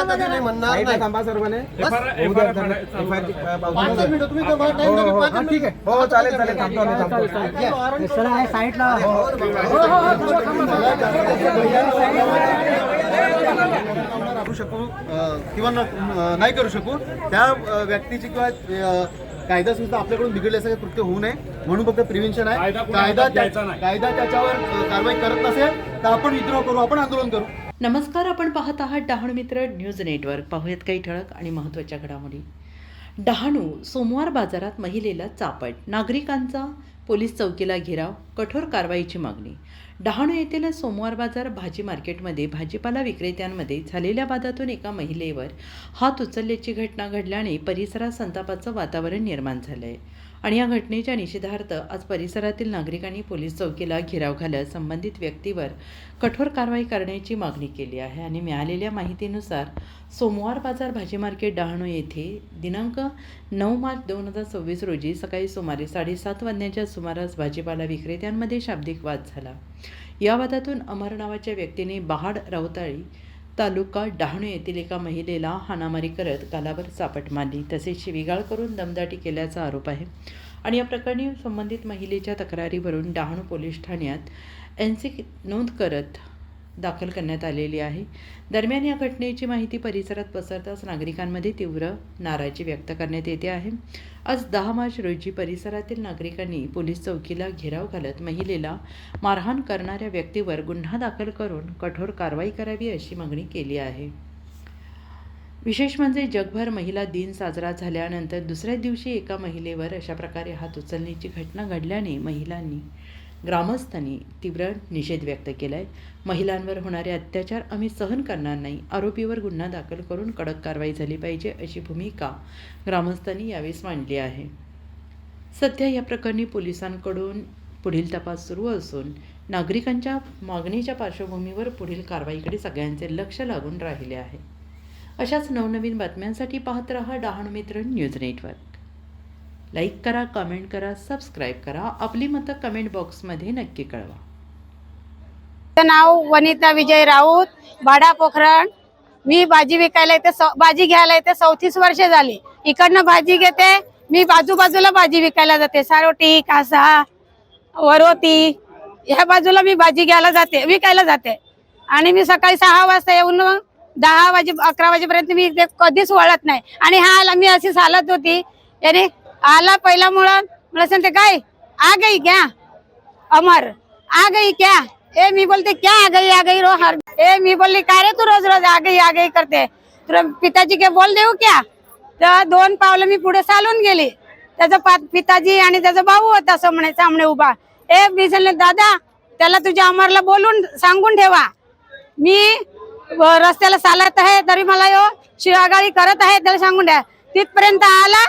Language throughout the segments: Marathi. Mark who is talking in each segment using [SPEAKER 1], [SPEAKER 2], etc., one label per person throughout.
[SPEAKER 1] पद्धतीने म्हणणार नाही.
[SPEAKER 2] थांबा सर्वांनी.
[SPEAKER 1] ठीक आहे. हो चालेल चालेल. थांबतो आम्ही करू शकू किंवा नाही करू शकू त्या व्यक्तीची किंवा कायदा सुद्धा आपल्याकडून बिघडल्यासारखे कृत्य होऊ नये म्हणून फक्त प्रिव्हेन्शन आहे. कायदा त्याच्यावर कारवाई करत नसेल तर आपण विद्रोह करू, आपण आंदोलन करू.
[SPEAKER 3] नमस्कार, आपण पाहत आहात डहाणू मित्र न्यूज नेटवर्क. पाहूयात काही ठळक आणि महत्त्वाच्या घडामोडी. डहाणू सोमवार बाजारात महिलेला चापट, नागरिकांचा पोलीस चौकीला घेराव, कठोर कारवाईची मागणी. डहाणू येथील सोमवार बाजार भाजी मार्केटमध्ये भाजीपाला विक्रेत्यांमध्ये झालेल्या वादातून एका महिलेवर हात उचलल्याची घटना घडल्याने परिसरात संतापाचं वातावरण निर्माण झालं आहे आणि या घटनेच्या निषेधार्थ आज परिसरातील नागरिकांनी पोलीस चौकीला घेराव घालत संबंधित व्यक्तीवर कठोर कारवाई करण्याची मागणी केली आहे. आणि मिळालेल्या माहितीनुसार सोमवार बाजार भाजी मार्केट डहाणू येथे दिनांक 9 मार्च 2026 रोजी सकाळी सुमारे 7:30 वाजण्याच्या सुमारास भाजीपाला विक्रेत्यांमध्ये शाब्दिक वाद झाला. या वादातून अमर नावाच्या व्यक्तीने बहाड राऊताळी तालुका डहाणू येथील एका महिलेला हाणामारी करत गालावर चापट मारली, तसेच शिवीगाळ करून दमदाटी केल्याचा आरोप आहे. आणि या प्रकरणी संबंधित महिलेच्या तक्रारीवरून डहाणू पोलीस ठाण्यात NC नोंद करत दाखल करण्यात आलेली आहे. दरम्यान या घटनेची माहिती परिसरात पसरताच नागरिकांमध्ये तीव्र नाराजी व्यक्त करण्यात येते आहे. आज 10 मार्च रोजी परिसरातील नागरिकांनी पोलीस चौकीला घेराव घालत महिलेला मारहाण करणाऱ्या व्यक्तीवर गुन्हा दाखल करून कठोर कारवाई करावी अशी मागणी केली आहे. विशेष म्हणजे जगभर महिला दिन साजरा झाल्यानंतर दुसऱ्या दिवशी एका महिलेवर अशा प्रकारे हात उचलण्याची घटना घडल्याने महिलांनी ग्रामस्थांनी तीव्र निषेध व्यक्त केला आहे. महिलांवर होणारे अत्याचार आम्ही सहन करणार नाही, आरोपीवर गुन्हा दाखल करून कडक कारवाई झाली पाहिजे अशी भूमिका ग्रामस्थांनी यावेळेस मांडली आहे. सध्या या प्रकरणी पोलिसांकडून पुढील तपास सुरू असून नागरिकांच्या मागणीच्या पार्श्वभूमीवर पुढील कारवाईकडे सगळ्यांचे लक्ष लागून राहिले आहे. अशाच नवनवीन बातम्यांसाठी पाहत रहा डहाणू मित्र न्यूज नेटवर्क. लाईक करा, कमेंट करा, सबस्क्राईब करा. आपली मतं कमेंट बॉक्समध्ये नक्की कळवा.
[SPEAKER 4] नाव वनिता विजय राऊत, भाडा पोखरण. मी भाजी विकायला येते, भाजी घ्यायला येते. 34 वर्ष झाली. इकडनं भाजी घेते, मी बाजूबाजूला भाजी विकायला जाते. सारोटी, कासा, वरोती ह्या बाजूला मी भाजी घ्यायला जाते, विकायला जाते. आणि मी सकाळी 6 वाजता येऊन 10 वाजे 11 वाजेपर्यंत मी कधीच वळत नाही. आणि हा आला, मी अशी चालत होती, याने आला पहिला मुळात मला सांगते काय आ गई क्या अमर, आ गई क्या. ए मी बोलते क्या आ गई रो हर. ए मी बोलली काय रे तू रोज रोज आ गई करते, तुला पिताजी के बोल देऊ क्या. तर 2 पावलं मी पुढे चालून गेली. त्याचा पिताजी आणि त्याचा भाऊ होता सामने उभा. ए मी सांगले दादा त्याला तुझ्या अमरला बोलून सांगून ठेवा, मी रस्त्याला चालत आहे तरी मला यो शिवागाळी करत आहे, त्याला सांगून द्या. तिथपर्यंत आला,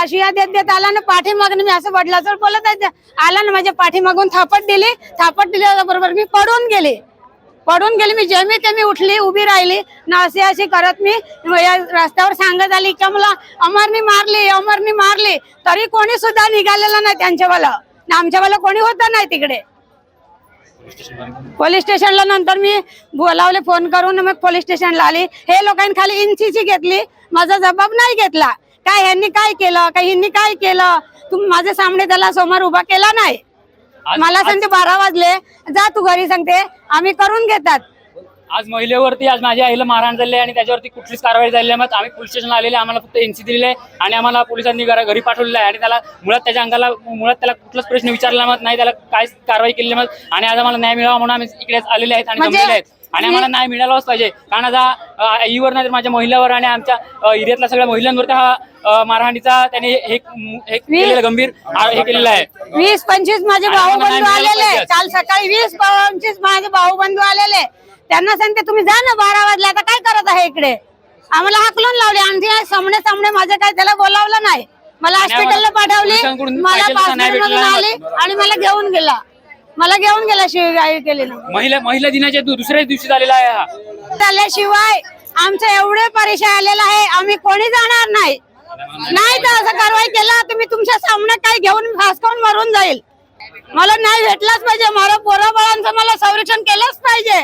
[SPEAKER 4] शिया देत आला ना पाठीमागून. मी असं वडिलाचं बोलत आहे, आला ना माझ्या पाठीमागून थापट दिली बरोबर मी पडून गेली. मी जेमी तेमी उठली, उभी राहिली ना. अशी करत मी रस्त्यावर सांगत आली की मला अमरनी मारली. तरी कोणी सुद्धा निघालेलं नाही त्यांच्यावाला ना, आमच्यावाला कोणी होतं नाही तिकडे. पोलीस स्टेशनला नंतर मी बोलावले फोन करून, मग पोलीस स्टेशनला आली. हे लोकांनी खाली इंचीची घेतली, माझा जबाब नाही घेतला. काय ह्यांनी काय केलं, काही ह्यांनी काय केलं, तुम्ही माझ्या सामने त्याला समोर उभा केला नाही. मला सांगते 12 वाजले, जा तू घरी, सांगते आम्ही करून घेतात.
[SPEAKER 5] आज महिलेवरती आज माझ्या आईला मारहाण झाली आणि त्याच्यावरती कुठलीच कारवाई झाली नाही. मग आम्ही पोलीस स्टेशनला आलेले, आम्हाला फक्त NC दिलेले आहे आणि आम्हाला पोलिसांनी घरी पाठवलेलं आहे. आणि त्याला त्याच्या अंगाला त्याला कुठलाच प्रश्न विचारला नाही, त्याला काय कारवाई केली नाही. आणि आज आम्हाला न्याय मिळावा म्हणून आम्ही इकडे आलेले आहेत आणि जमलेले आहेत. आणि आम्हाला न्याय मिळालाच पाहिजे, कारण आता आईवर नाही माझ्या महिलावर आणि आमच्या एरियातल्या सगळ्या महिलांवरती हा मारहाणीचा त्याने हे गंभीर हे केलेलं आहे.
[SPEAKER 4] 20-25 माझे भाऊ बंधू आलेले, काल सकाळी 20-25 माझे भाऊ बंधू आलेले. त्यांना सांगते तुम्ही जा ना, 12 वाजले, आता काय करत आहे इकडे. आम्हाला हाकलून लावले आणि सामने माझे काय त्याला बोलावलं नाही. मला हॉस्पिटलला पाठवली, मला पासपोर्ट आली आणि मला घेऊन गेला. शिवाय केली ना.
[SPEAKER 5] महिला दिनाच्या दुसऱ्याच दिवशी झालेला आहे हा.
[SPEAKER 4] त्याल्याशिवाय आमचं एवढे परेशान आलेलं आहे, आम्ही कोणी जाणार नाही. तर असं कारवाई केला तुम्ही तुमच्या सामने काय घेऊन फासकावून मरून जाईल. मला न्याय भेटलाच पाहिजे. मला पोराबाळांचं मला संरक्षण केलंच पाहिजे.